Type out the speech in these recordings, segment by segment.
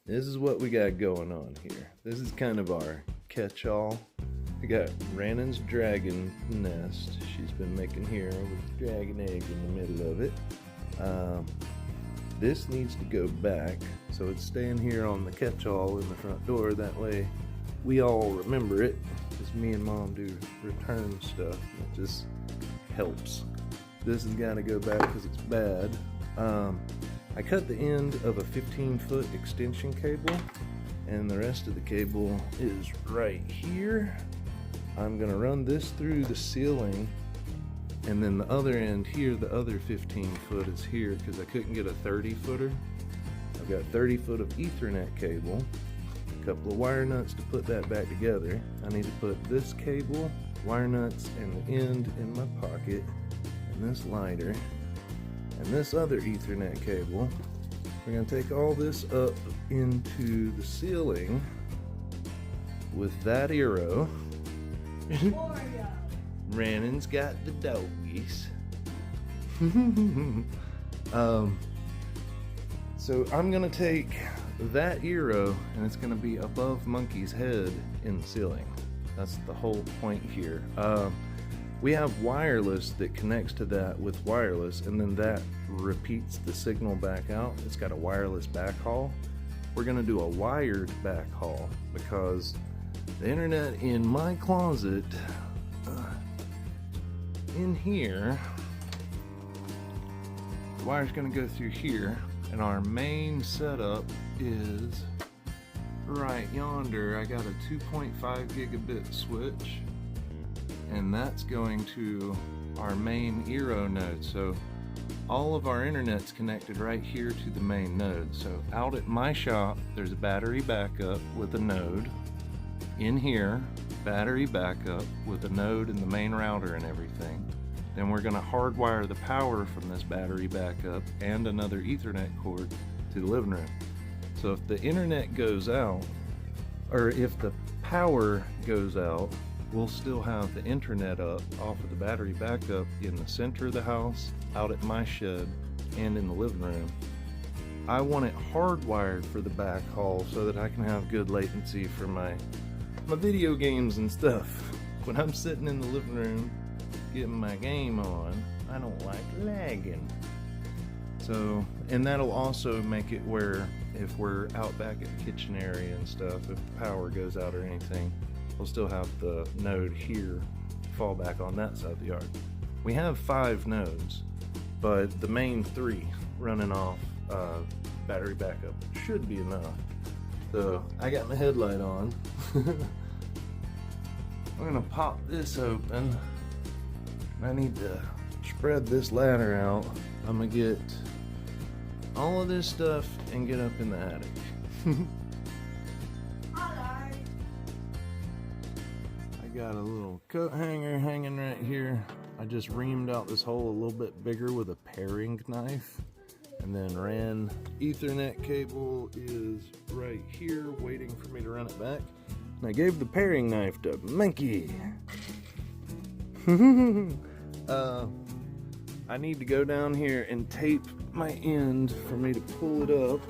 This is what we got going on here. This is kind of our catch-all. We got Rannon's dragon nest. She's been making here with the dragon egg in the middle of it. This needs to go back, so it's staying here on the catch-all in the front door. That way we all remember it, because me and Mom do return stuff. It just helps. This has got to go back because it's bad. I cut the end of a 15-foot extension cable, and the rest of the cable is right here. I'm gonna run this through the ceiling, and then the other end here, the other 15-foot is here because I couldn't get a 30-footer. I've got 30 foot of Ethernet cable, a couple of wire nuts to put that back together. I need to put this cable, wire nuts, and the end in my pocket, and this lighter, and this other Ethernet cable. We're going to take all this up into the ceiling with that arrow. Rannon's got the doggies. So I'm going to take that arrow, and it's going to be above Monkey's head in the ceiling. That's the whole point here. We have wireless that connects to that with wireless, and then that repeats the signal back out. It's got a wireless backhaul. We're gonna do a wired backhaul because the internet in my closet, in here, the wire's gonna go through here, and our main setup is right yonder. I got a 2.5 gigabit switch, and that's going to our main Eero node. So all of our internet's connected right here to the main node. So out at my shop, there's a battery backup with a node. In here, battery backup with a node and the main router and everything. Then we're gonna hardwire the power from this battery backup and another Ethernet cord to the living room. So if the internet goes out, or if the power goes out, we'll still have the internet up off of the battery backup in the center of the house, out at my shed, and in the living room. I want it hardwired for the backhaul so that I can have good latency for my video games and stuff. When I'm sitting in the living room getting my game on, I don't like lagging. So, and that'll also make it where if we're out back at the kitchen area and stuff, if the power goes out or anything, we'll still have the node here fall back on that side of the yard. We have 5 nodes, but the main 3 running off battery backup should be enough. So I got my headlight on. I'm gonna pop this open. I need to spread this ladder out. I'm gonna get all of this stuff and get up in the attic. Got a little coat hanger hanging right here. I just reamed out this hole a little bit bigger with a paring knife, and then ran Ethernet cable is right here waiting for me to run it back. And I gave the paring knife to Monkey. I need to go down here and tape my end for me to pull it up,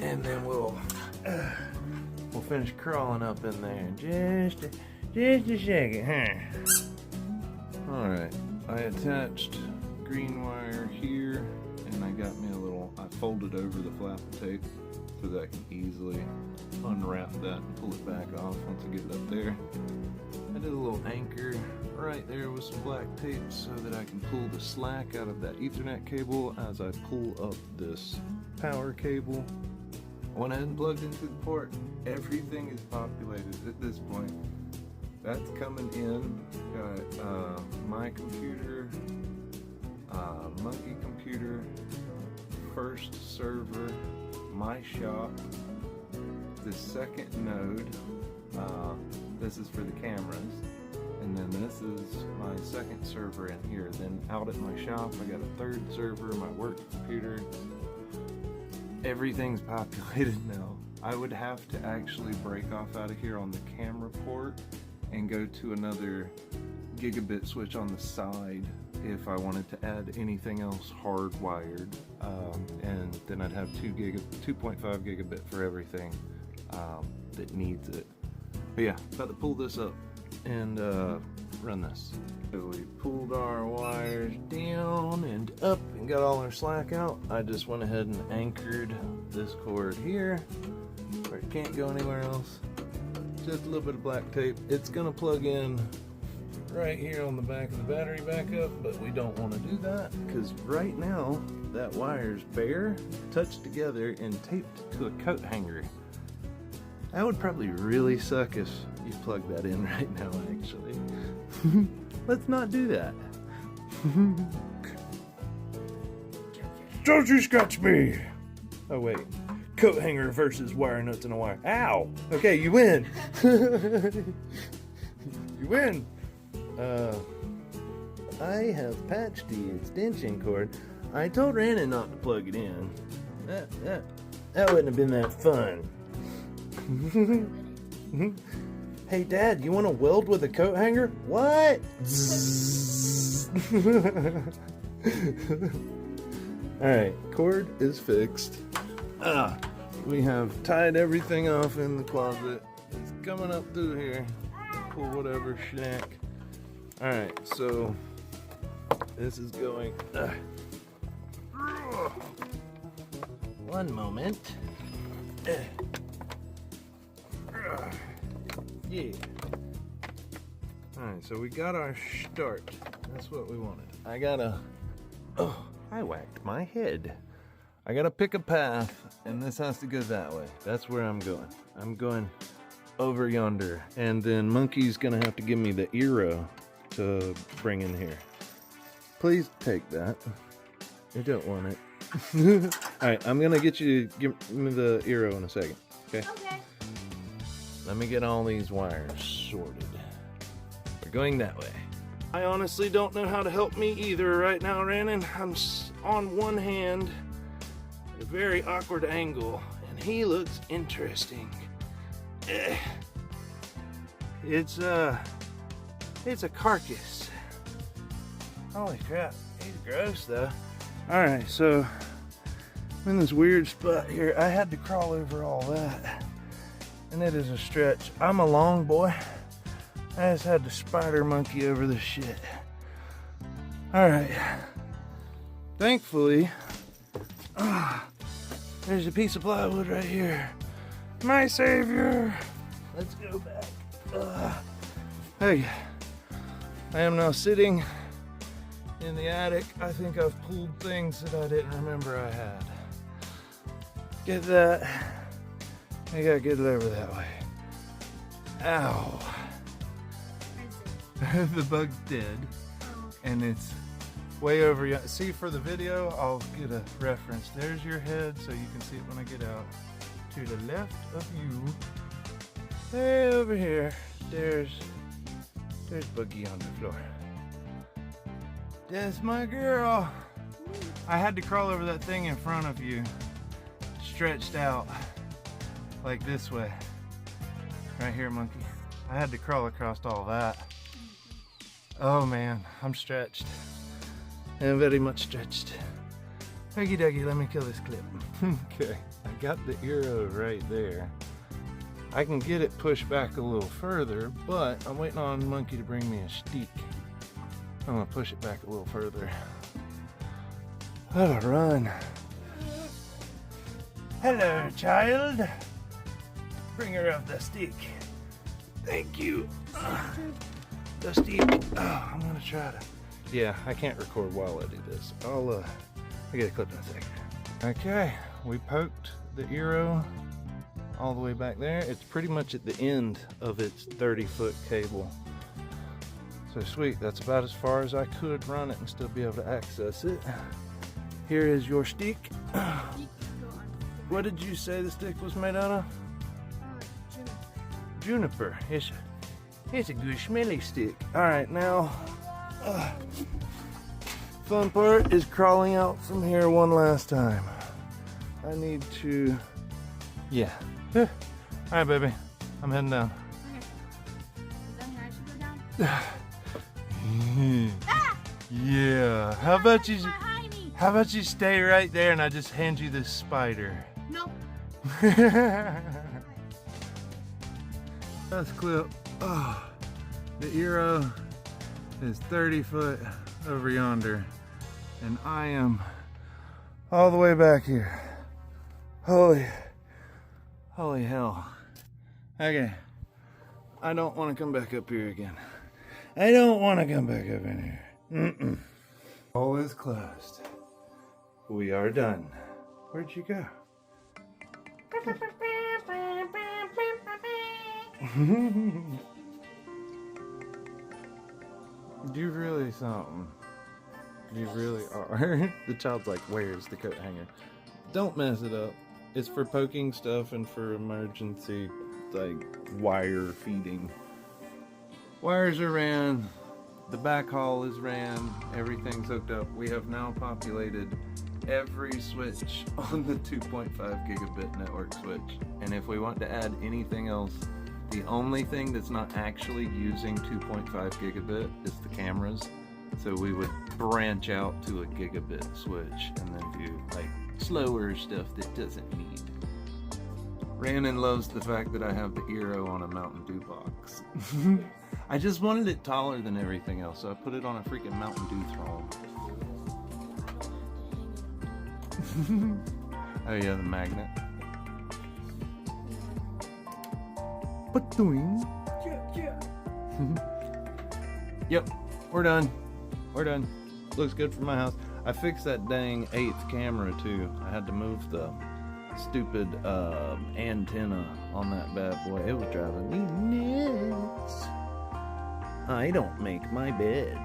and then we'll finish crawling up in there in just a second, huh? Alright, I attached green wire here, and I got me a little, I folded over the flap of tape so that I can easily unwrap that and pull it back off once I get it up there. I did a little anchor right there with some black tape so that I can pull the slack out of that Ethernet cable as I pull up this power cable. I went ahead and plugged into the port. Everything is populated at this point. That's coming in. Got my computer, Monkey computer, first server, my shop, the second node. This is for the cameras. And then this is my second server in here. Then out at my shop, I got a third server, my work computer. Everything's populated now. I would have to actually break off out of here on the camera port and go to another gigabit switch on the side if I wanted to add anything else hardwired, and then I'd have 2.5 gigabit for everything that needs it. But yeah, about to pull this up and run this. So we pulled our wires down and up and got all our slack out. I just went ahead and anchored this cord here where it can't go anywhere else. Just a little bit of black tape. It's gonna plug in right here on the back of the battery backup, but we don't want to do that because right now that wire's bare, touched together, and taped to a coat hanger. That would probably really suck if you plug that in right now, actually. Let's not do that. Don't you scratch me! Oh wait, coat hanger versus wire nuts and a wire. Ow! Okay, you win! You win! I have patched the extension cord. I told Rannon not to plug it in. That wouldn't have been that fun. Hey Dad, you want to weld with a coat hanger? What? Alright, cord is fixed. We have tied everything off in the closet. It's coming up through here. Pull whatever snack. Alright, so this is going. One moment. Yeah. Alright, so we got our start. That's what we wanted. I whacked my head. I gotta pick a path, and this has to go that way. That's where I'm going. I'm going over yonder, and then Monkey's gonna have to give me the eero to bring in here. Please take that. I don't want it. Alright, I'm gonna get you to give me the eero in a second. Okay? Okay. Let me get all these wires sorted. We're going that way. I honestly don't know how to help me either right now, Rannon. I'm on one hand at a very awkward angle, and he looks interesting. It's a carcass. Holy crap, he's gross though. Alright, so I'm in this weird spot here. I had to crawl over all that, and it is a stretch. I'm a long boy. I just had to spider monkey over this shit. Alright. Thankfully, there's a piece of plywood right here. My savior! Let's go back. Hey, I am now sitting in the attic. I think I've pulled things that I didn't remember I had. Get that. I gotta get it over that way. Ow. The bug's dead, and it's way over. See, for the video, I'll get a reference. There's your head, so you can see it when I get out. To the left of you, way over here, there's Boogie on the floor. That's my girl. I had to crawl over that thing in front of you, stretched out like this way. Right here, monkey. I had to crawl across all that. Oh man, I'm stretched. I'm very much stretched. Huggy duggy, let me kill this clip. Okay, I got the eero right there. I can get it pushed back a little further, but I'm waiting on Monkey to bring me a stick. I'm gonna push it back a little further. Oh, run. Hello, child. Bringer of the stick. Thank you. The stick. Oh, I'm gonna try to. Yeah, I can't record while I do this. I get a clip in a second. Okay, we poked the eero all the way back there. It's pretty much at the end of its 30-foot cable. So sweet, that's about as far as I could run it and still be able to access it. Here is your stick. What did you say the stick was made out of? Juniper. It's a good smelly stick. Alright, now, fun part is crawling out from here one last time. I need to, yeah. Alright, baby, I'm heading down. Okay. Is that here I should go down? Yeah. How about you stay right there and I just hand you this spider? No. That's clip. Oh, the Eero is 30 foot over yonder, and I am all the way back here. Holy hell. Okay, I don't want to come back up here again. I don't want to come back up in here. Mm-mm. All is closed. We are done. Where'd you go? You really something. You really are. The child's like, where's the coat hanger? Don't mess it up. It's for poking stuff and for emergency, like, wire feeding. Wires are ran. The backhaul is ran. Everything's hooked up. We have now populated every switch on the 2.5 gigabit network switch. And if we want to add anything else, the only thing that's not actually using 2.5 gigabit is the cameras. So we would branch out to a gigabit switch and then do like slower stuff that doesn't need. Rhiannon loves the fact that I have the Eero on a Mountain Dew box. I just wanted it taller than everything else, so I put it on a freaking Mountain Dew throne. Oh yeah, the magnet. What doing? Yep, we're done. We're done. Looks good for my house. I fixed that dang 8th camera too. I had to move the stupid antenna on that bad boy. It was driving me nuts. I don't make my bed.